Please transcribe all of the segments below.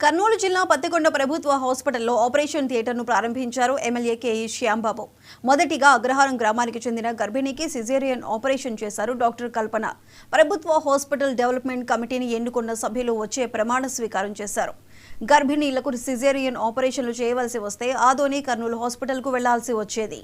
కర్నూలు జిల్లా పత్తికొండ ప్రభుత్వ హాస్పిటల్లో ఆపరేషన్ థియేటర్ను ప్రారంభించారు ఎమ్మెల్యే కేఈ శ్యాంబాబు. మొదటిగా అగ్రహారం గ్రామానికి చెందిన గర్భిణికి సిజేరియన్ ఆపరేషన్ చేశారు డాక్టర్ కల్పన. ప్రభుత్వ హాస్పిటల్ డెవలప్మెంట్ కమిటీని ఎన్నుకున్న సభ్యులు వచ్చే ప్రమాణ స్వీకారం చేశారు. గర్భిణీలకు సిజేరియన్ ఆపరేషన్లు చేయవలసి వస్తే ఆదోని కర్నూలు హాస్పిటల్కు వెళ్లాల్సి వచ్చేది.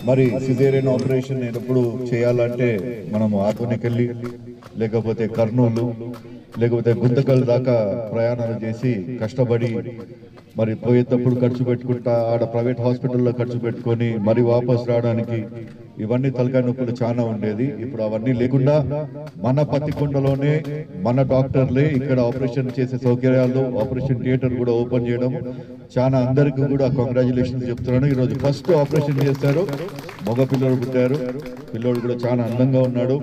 మరి సిజేరియన్ ఆపరేషన్ ఎప్పుడు చేయాలంటే మనం ఆతోనికెళ్ళి లేకపోతే కర్నూలు లేకపోతే గుంతకల్ దాకా ప్రయాణాలు చేసి కష్టపడి మరి పోయేటప్పుడు ఖర్చు పెట్టుకుంటా ఆడ ప్రైవేట్ హాస్పిటల్లో ఖర్చు పెట్టుకొని మరి వాపస్ రావడానికి ఇవన్నీ తలకాయ నొప్పులు చాలా ఉండేది. ఇప్పుడు అవన్నీ లేకుండా మన పత్తికొండలోనే మన డాక్టర్లే ఇక్కడ ఆపరేషన్ చేసే సౌకర్యాలు, ఆపరేషన్ థియేటర్ కూడా ఓపెన్ చేయడం చాలా అందరికీ కూడా కంగ్రాచులేషన్స్ చెప్తున్నాను. ఈరోజు ఫస్ట్ ఆపరేషన్ చేస్తారు, మగ పిల్లలు పుట్టారు, పిల్లోడు కూడా చాలా అందంగా ఉన్నాడు.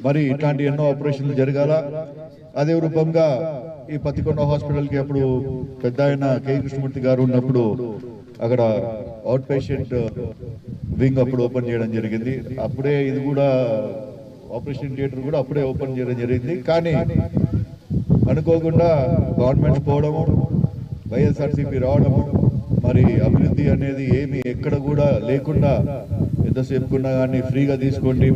మరి ఇట్లాంటి ఎన్నో ఆపరేషన్లు జరగాల. అదే రూపంగా ఈ పత్తికొండ హాస్పిటల్కి అప్పుడు పెద్ద ఆయన కె కృష్ణమూర్తి గారు ఉన్నప్పుడు అక్కడ అవుట్ పేషెంట్ వింగ్ అప్పుడు ఓపెన్ చేయడం జరిగింది. అప్పుడే ఇది కూడా ఆపరేషన్ థియేటర్ కూడా అప్పుడే ఓపెన్ చేయడం జరిగింది. కానీ అనుకోకుండా గవర్నమెంట్ పోవడము, వైఎస్ఆర్సీపీ రావడము, మరి అభివృద్ధి అనేది ఏమి ఎక్కడ కూడా లేకుండా ఎంతసేపుకున్నా కానీ ఫ్రీగా తీసుకోండి